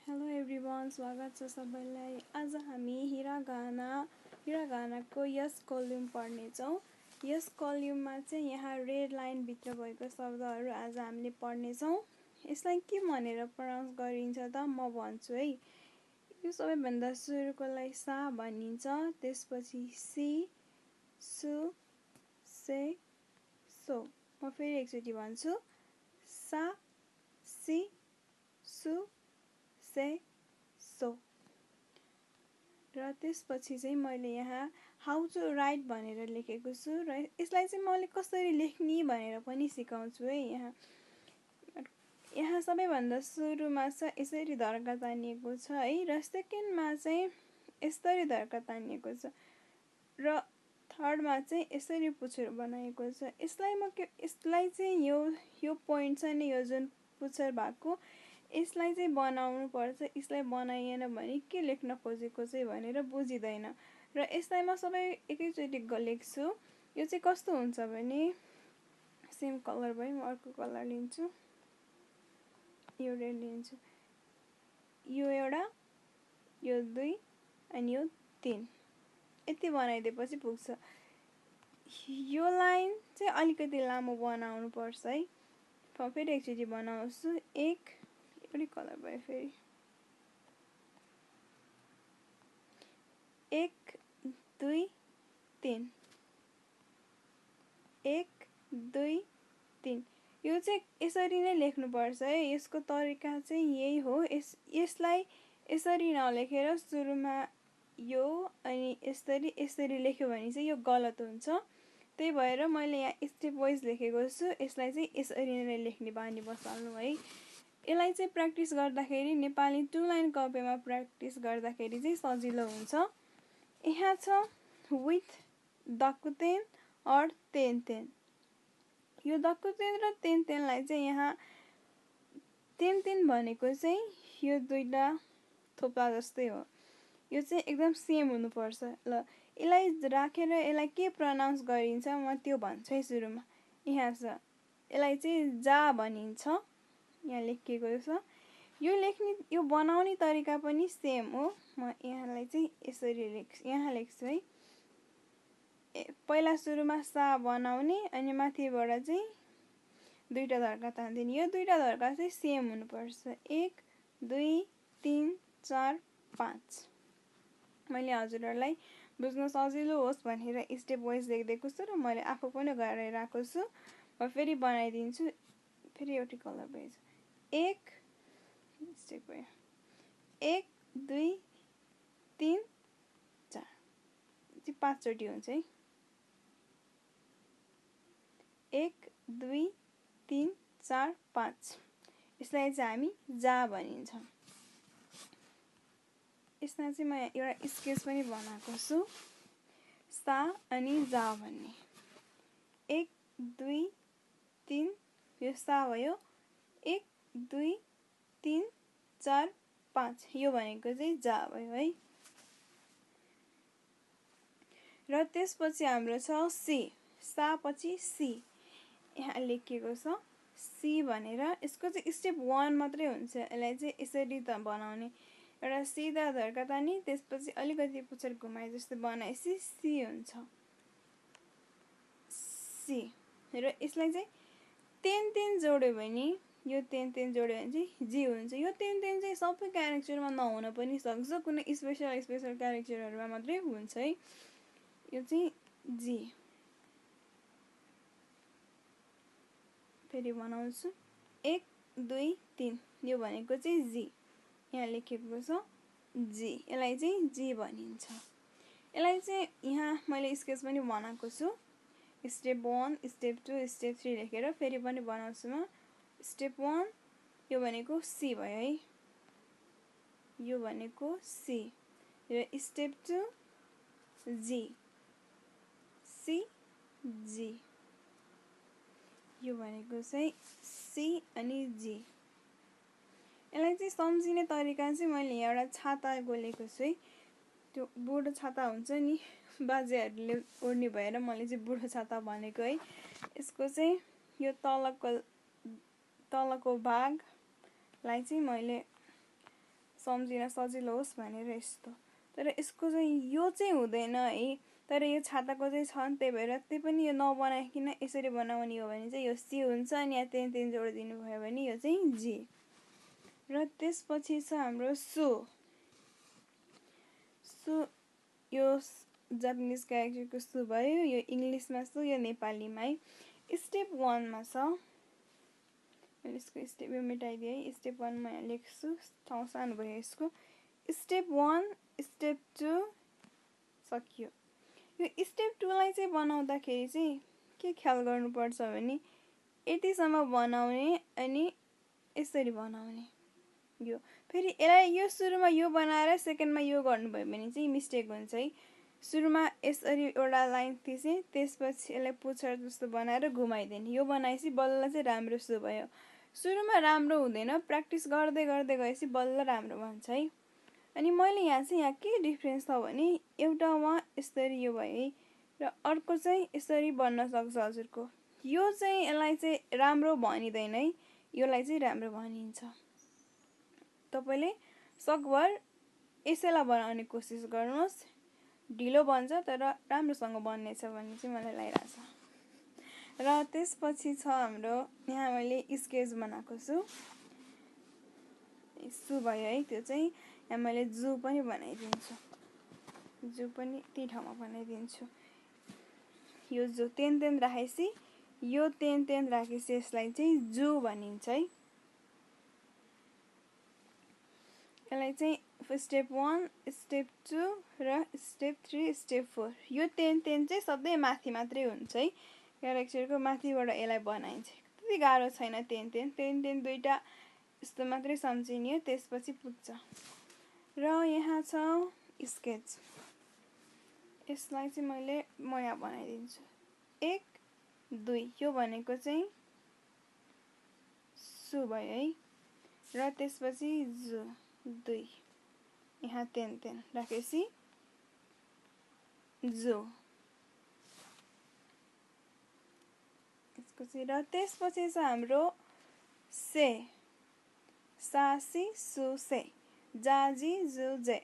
Hello everyone, स्वागत छ सबैलाई। आज हामी हिरागानाको यस कलम पढ्नेछौँ। यस कलममा चाहिँ यहाँ रेड लाइन भित्र भएको शब्दहरू आज हामीले पढ्नेछौँ। यसलाई के भनेर प्रोनाउन्स गरिन्छ त म भन्छु है। यो सबैभन्दा सुरुकोलाई सा भनिन्छ, त्यसपछि सी, सु, से, सो। म फेरि एकचोटि भन्छु, सा, सी, सु, से, सो। र त्यसपछि चाहिँ मैले यहाँ हाउ टु राइट भनेर लेखेको छु र यसलाई चाहिँ मैले कसरी लेख्ने भनेर पनि सिकाउँछु है। यहाँ सबैभन्दा सुरुमा छ यसरी धर्का तानिएको छ है, र सेकेन्डमा चाहिँ यसरी धर्का तानिएको छ, र थर्डमा चाहिँ यसरी पुच्छर बनाएको छ। यसलाई चाहिँ यो पोइन्ट छ नि, यो जुन पुच्छर भएको, यसलाई चाहिँ बनाउनु पर्छ। यसलाई बनाइएन भने के लेख्न खोजेको चाहिँ भनेर बुझिँदैन। र यसलाई म सबै एकैचोटि लेख्छु। यो चाहिँ कस्तो हुन्छ भने, सेम कलर भयो, म अर्को कलर लिन्छु, यो रेड लिन्छु। यो एउटा, यो दुई, अनि यो तीन, यति बनाइदिएपछि पुग्छ। यो लाइन चाहिँ अलिकति लामो बनाउनु पर्छ है। म फेरि एकचोटि बनाउँछु। एउटै कलर भयो फेरि। 1 2 3, 1 2 3। यो चाहिँ यसरी नै लेख्नुपर्छ है। यसको तरिका चाहिँ यही हो। यसलाई यसरी नलेखेर सुरुमा यो अनि यसरी लेख्यो भने चाहिँ यो गलत हुन्छ। त्यही भएर मैले यहाँ स्टेप वाइज लेखेको छु। यसलाई चाहिँ यसरी नै लेख्ने बानी बसाल्नु है। यसलाई चाहिँ प्र्याक्टिस गर्दाखेरि, नेपाली 2 लाइन कपीमा प्र्याक्टिस गर्दाखेरि चाहिँ सजिलो हुन्छ। यहाँ छ विथ दकुतेन और तेन। यो दकुतेन र तेनलाई चाहिँ यहाँ तेन भनेको चाहिँ यो दुईटा थोप्ला जस्तै हो। यो चाहिँ एकदम सेम हुनुपर्छ। ल, यसलाई राखेर यसलाई के प्रोनाउन्स गरिन्छ म त्यो भन्छु है सुरुमा। यहाँ छ, यसलाई चाहिँ जा भनिन्छ, यहाँ लेखिएको छ। यो बनाउने तरिका पनि सेम हो। म यहाँलाई चाहिँ यसरी यहाँ लेख्छु है। पहिला सुरुमा सा बनाउने अनि माथिबाट चाहिँ दुईटा धर्का तान्दिने। यो दुईटा धर्का चाहिँ सेम हुनुपर्छ। 1 2 3 4 5। मैले हजुरहरूलाई बुझ्न सजिलो होस् भनेर स्टेप वाइज लेखिदिएको छु र मैले आफू पनि गराइरहेको छु। म फेरि बनाइदिन्छु। फेरि एउटै कलर भयो। 1 2 3 4 चाहिँ 5 चोटि हुन्छ है। 1 2 3 4 5। यसलाई चाहिँ हामी जा भनिन्छ। यसमा चाहिँ म एउटा स्केच पनि बनाएको छु, सा अनि जा भन्ने। 1 2 3, यो सा भयो। 1 2 3 4 5, यो भनेको चाहिँ जा भयो है। र त्यसपछि हाम्रो छ सी। सा पछि सी, यहाँ लेखिएको छ सी भनेर। यसको चाहिँ स्टेप 1 मात्रै हुन्छ। यसलाई चाहिँ यसरी त बनाउने, एउटा सिधा धर्का तानी त्यसपछि अलिकति पुच्छर घुमाए जस्तो बनाएपछि सी हुन्छ, सी। र यसलाई चाहिँ तेन जोड्यो भने, यो तेन जोड्यो भने चाहिँ जी हुन्छ। यो तेन चाहिँ सबै क्यारेक्टरमा नहुन पनि सक्छ, कुनै स्पेसल क्यारेक्टरहरूमा मात्रै हुन्छ है। यो चाहिँ जी। फेरि बनाउँछु। 1 2 3, यो भनेको चाहिँ जी, यहाँ लेखेको छ जी। यसलाई चाहिँ जी भनिन्छ। यसलाई चाहिँ यहाँ मैले स्केच पनि बनाएको छु। स्टेप 1, स्टेप 2, स्टेप 3 लेखेर फेरि पनि बनाउँछु म। स्टेप 1, यो भनेको सी भयो है, यो भनेको सी। र स्टेप 2 जी, सी जी, यो भनेको चाहिँ सी अनि जी। यसलाई चाहिँ सम्झिने तरिका चाहिँ मैले यहाँ एउटा छाता गोलेको छु है। त्यो बुढो छाता हुन्छ नि, बाजेहरूले ओढ्ने भएर मैले चाहिँ बुढो छाता भनेको है। यसको चाहिँ यो तलको भागलाई चाहिँ मैले सम्झिन सजिलो होस् भनेर यस्तो। तर यसको चाहिँ यो चाहिँ हुँदैन है। तर यो छाताको चाहिँ छ नि, त्यही भएर त्यही पनि यो नबनाइकन यसरी बनाउने हो भने चाहिँ यो सी हुन्छ, अनि यहाँ तेन जोडिदिनु भयो भने यो चाहिँ जी। र त्यसपछि छ हाम्रो सु। सु यो जापानिज क्यारेक्टरको सु भयो, यो इङ्ग्लिसमा सु, यो नेपालीमा है। स्टेप 1 मा छ, मैले यसको स्टेप यो मेटाइदिएँ है। स्टेप 1 मा यहाँ लेख्छु, ठाउँ सानो भयो यसको। स्टेप 1, स्टेप 2 सकियो। यो स्टेप 2 लाई चाहिँ बनाउँदाखेरि चाहिँ के ख्याल गर्नुपर्छ भने यतिसम्म बनाउने अनि यसरी बनाउने। यो फेरि यसलाई यो सुरुमा यो बनाएर सेकेन्डमा यो गर्नुभयो भने चाहिँ मिस्टेक हुन्छ है। सुरुमा यसरी एउटा लाइन थिचेँ, त्यसपछि यसलाई पुच्छर जस्तो बनाएर घुमाइदिने। यो बनाएपछि बल्ल चाहिँ राम्रो सु भयो। सुरुमा राम्रो हुँदैन, प्र्याक्टिस गर्दै गर्दै गएपछि बल्ल राम्रो बन्छ है। अनि मैले यहाँ के डिफ्रेन्स छ भने एउटामा यसरी यो भयो है, र अर्को चाहिँ यसरी बन्न सक्छ हजुरको। यो चाहिँ यसलाई चाहिँ राम्रो भनिँदैन है, योलाई चाहिँ राम्रो भनिन्छ। तपाईँले सकभर यसैलाई बनाउने कोसिस गर्नुहोस्। ढिलो बन्छ तर राम्रोसँग बन्नेछ भन्ने चाहिँ मलाई लागिरहेछ। र त्यसपछि छ हाम्रो, यहाँ मैले स्केच बनाएको छु, सु भयो है। त्यो चाहिँ यहाँ मैले जू पनि बनाइदिन्छु, जू पनि त्यही ठाउँमा बनाइदिन्छु। यो जो तेन राखेपछि यो तेन राखेपछि यसलाई चाहिँ जू भनिन्छ है। यसलाई चाहिँ स्टेप 1, स्टेप 2 र स्टेप 3, स्टेप 4। यो तेन चाहिँ सधैँ माथि मात्रै हुन्छ है, क्यारेक्टरको माथिबाट यसलाई बनाइन्छ। त्यति गाह्रो छैन। तेन दुईटा यस्तो मात्रै सम्झिने, त्यसपछि पुग्छ। र यहाँ छ स्केच। यसलाई चाहिँ म यहाँ बनाइदिन्छु। 1, 2 यो भनेको चाहिँ सु भयो है। र त्यसपछि जु 2, यहाँ तेन राखेपछि जु। र त्यसपछि चाहिँ हाम्रो से, सासी सु से, जाजी जु जे।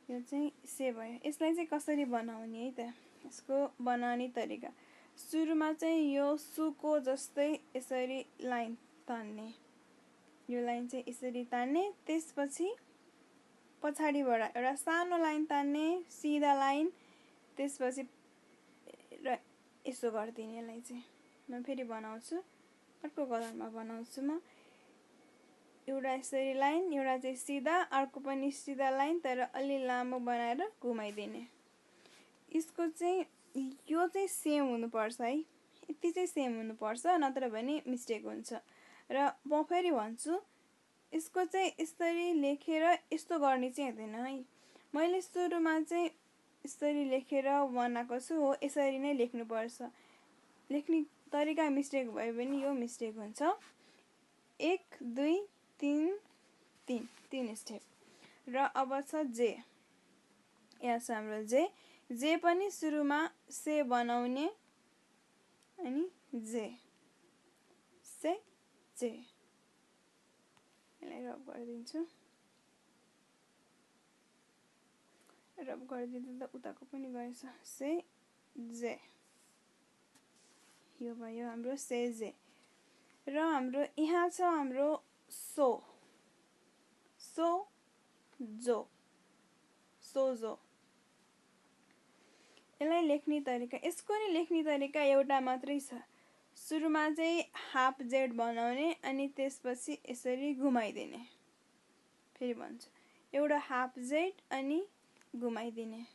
यो चाहिँ से भयो। यसलाई चाहिँ कसरी बनाउने है त, यसको बनाउने तरिका। सुरुमा चाहिँ यो सुको जस्तै यसरी लाइन तान्ने, यो लाइन चाहिँ यसरी तान्ने। त्यसपछि पछाडिबाट एउटा सानो लाइन तान्ने, सिधा लाइन। त्यसपछि र यसो गरिदिने। यसलाई चाहिँ म फेरि बनाउँछु, अर्को कलरमा बनाउँछु म। एउटा यसरी लाइन, एउटा चाहिँ सिधा, अर्को पनि सिधा लाइन, तर अलि लामो बनाएर घुमाइदिने। यसको चाहिँ यो चाहिँ सेम हुनुपर्छ है, यति चाहिँ सेम हुनुपर्छ, नत्र भने मिस्टेक हुन्छ। र म फेरि भन्छु, यसको चाहिँ यसरी लेखेर यस्तो गर्ने चाहिँ हुँदैन है। मैले सुरुमा चाहिँ यसरी लेखेर बनाएको छु हो, यसरी नै लेख्नुपर्छ। लेख्ने तरिका मिस्टेक भयो भने यो मिस्टेक हुन्छ। 1, 2, 3 स्टेप। र अब छ जे। यहाँ छ हाम्रो जे। जे पनि सुरुमा से बनाउने अनि जे, से जे। यसलाई रब गरिदिन्छु। रब गरिदिँदा त उताको पनि गएछ। से जे, यो भयो हाम्रो से जे। र हाम्रो यहाँ छ हाम्रो सो, सो जो, सोजो। यसलाई लेख्ने तरिका, यसको नि लेख्ने तरिका एउटा मात्रै छ। सुरुमा चाहिँ हाफ जेड बनाउने अनि त्यसपछि यसरी घुमाइदिने। फेरि भन्छु, एउटा हाफ जेड अनि घुमाइदिने,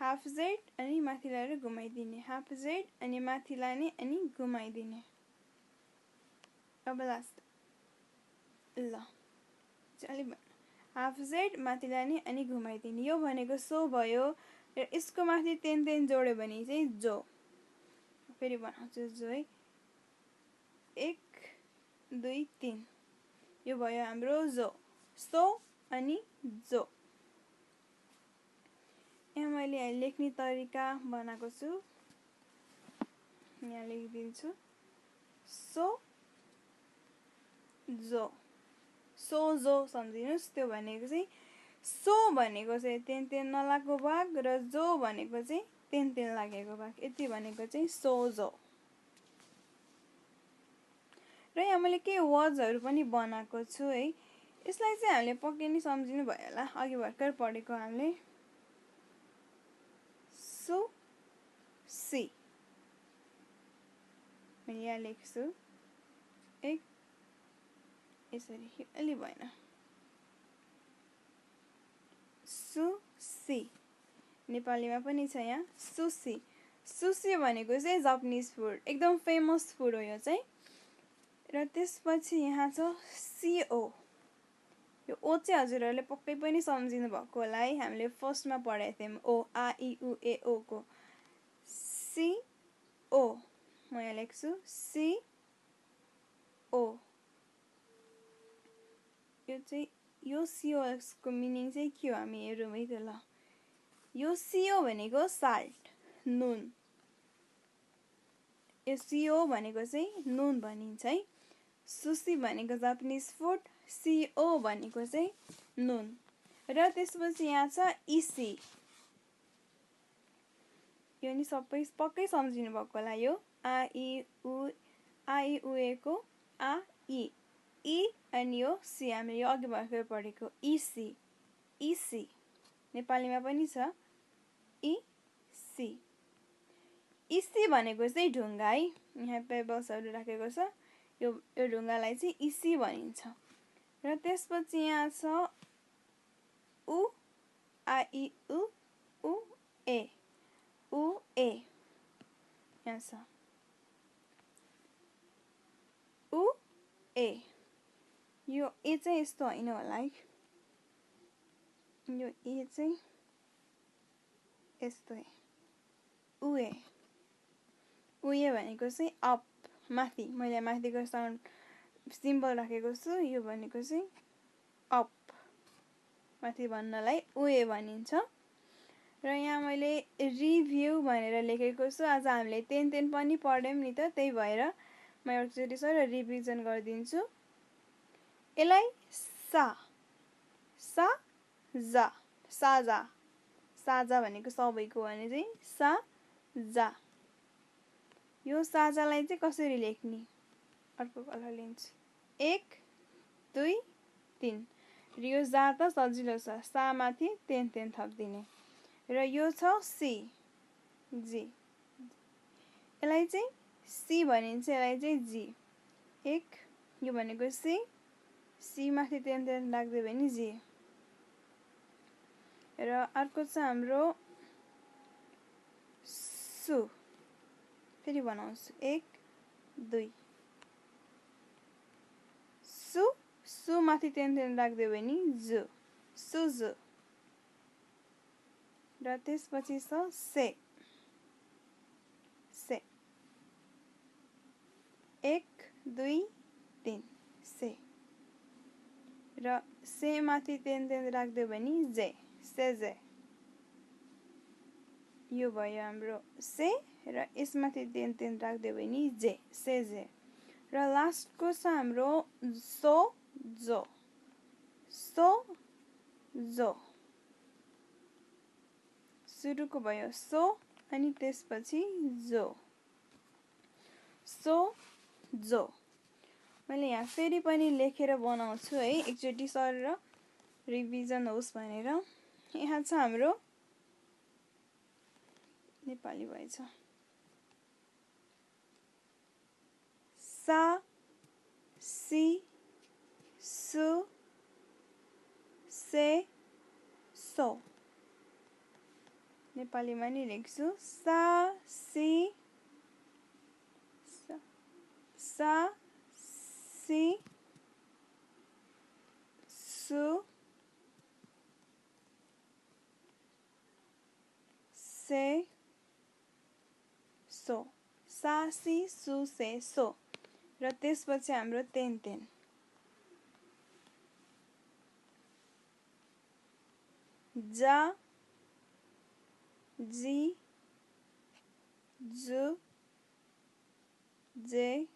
हाफ जेड अनि माथि लाएर घुमाइदिने, हाफ जेड अनि माथि लाने अनि घुमाइदिने। अब लास्ट ल अलि हाफ जेड माथि लाने अनि घुमाइदिने। यो भनेको सो भयो। र यसको माथि तेन जोड्यो भने चाहिँ जो। फेरि बनाउँछु जो है। 1, 2, 3 यो भयो हाम्रो जो, सो अनि जो। यहाँ मैले लेख्ने तरिका बनाएको छु, यहाँ लेखिदिन्छु। सो जो, सोझो सम्झिनुस्। त्यो भनेको चाहिँ सो भनेको चाहिँ तेन नलागेको भाग र जो भनेको चाहिँ तेन लागेको भाग, यति भनेको चाहिँ सोझो। र यहाँ मैले केही वर्ड्सहरू पनि बनाएको छु है। यसलाई चाहिँ हामीले पक्कै नै सम्झिनु भयो होला, अघि भर्खर पढेको हामीले। सु सी मैले यहाँ लेख्छु एक यसरी, अलि भएन। सुसी नेपालीमा पनि छ यहाँ सुसी। सुसी भनेको चाहिँ जापानिज फुड, एकदम फेमस फुड हो यो चाहिँ। र त्यसपछि यहाँ छ सिओ। यो ओ चाहिँ हजुरहरूले पक्कै पनि सम्झिनु भएको होला है, हामीले फर्स्टमा पढाएको थियौँ ओ आ इ उ ए ओ को। सिओ म यहाँ लेख्छु सिओ। यो चाहिँ यो सिओको मिनिङ चाहिँ के हो हामी हेरौँ है त ल। यो सिओ भनेको साल्ट, नुन। यो सिओ भनेको चाहिँ नुन भनिन्छ है। सुसी भनेको जापानिज फुड, सिओ भनेको चाहिँ नुन। र त्यसपछि यहाँ छ इसी। यो नि सबै पक्कै सम्झिनु भएको होला। यो आ इ उ ए को आ इ अनि यो सी, हामीले यो अघि भर्खर पढेको इसी। इसी नेपालीमा पनि छ इसी। इसी भनेको चाहिँ ढुङ्गा है, यहाँ पेबल्सहरू राखेको छ। यो ढुङ्गालाई चाहिँ इसी भनिन्छ। र त्यसपछि यहाँ छ उ आ इ उ ए उ ए। यहाँ छ उ ए। यो ए चाहिँ यस्तो होइन होला है, यो ए चाहिँ यस्तो है, उए। उए भनेको चाहिँ अप, माथि। मैले माथिको साउन्ड सिम्बल राखेको छु। यो भनेको चाहिँ अप, माथि भन्नलाई उए भनिन्छ। र यहाँ मैले रिभ्यू भनेर लेखेको छु। आज हामीले तेन पनि पढ्यौँ नि त, त्यही भएर म एकचोटि सर रिभिजन गरिदिन्छु। यसलाई साजा, साजा भनेको सबैको भने चाहिँ साजा। यो साजालाई चाहिँ कसरी लेख्ने, अर्को कलर लिन्छु। 1 2 3। र यो जा त सजिलो छ, सा माथि तेन थपिदिने। र यो छ सी, जी। यसलाई चाहिँ सी भनिन्छ, यसलाई चाहिँ जी। 1 यो भनेको सी माथि तेन राख्दियो भने जी। र अर्को छ हाम्रो सु, फेरि बनाउँछु 1 2। सु माथि तेन राख्दियो भने जु, सुजु। र त्यसपछि छ से 1 2 3 से। र से माथि तेन राख्दियो भने जे, सेजे। यो भयो हाम्रो से। र यसमाथि तेन राख्दियो भने जे, सेजे। र लास्टको छ हाम्रो सोजो, सोजो। सुरुको भयो सो अनि त्यसपछि जो, सोजो। मैले यहाँ फेरि पनि लेखेर बनाउँछु है, एकचोटि सर र रिभिजन होस् भनेर। यहाँ छ हाम्रो नेपाली भएछ सा सी सु से सो। नेपालीमा नि लेख्छु सा सी सु से सो, सा सी सु से सो। र त्यसपछि हाम्रो तेन जा जी जु जे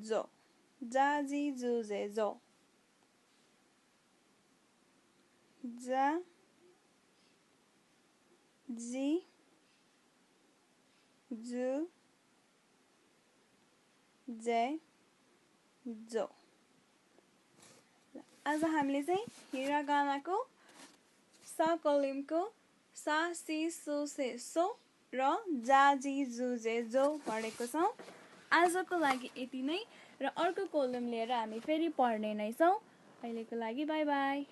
जो जा जी जु जे जो जा जी जु जे जो आज हामीले चाहिँ हिरागानाको स कलिमको सा सी सु से सो र जा जी जु जे जो पढेको छौं। आजको लागि यति नै र अर्को कलम लिएर हामी फेरि पढ्ने नै छौं। अहिलेको लागि बाइ बाइ।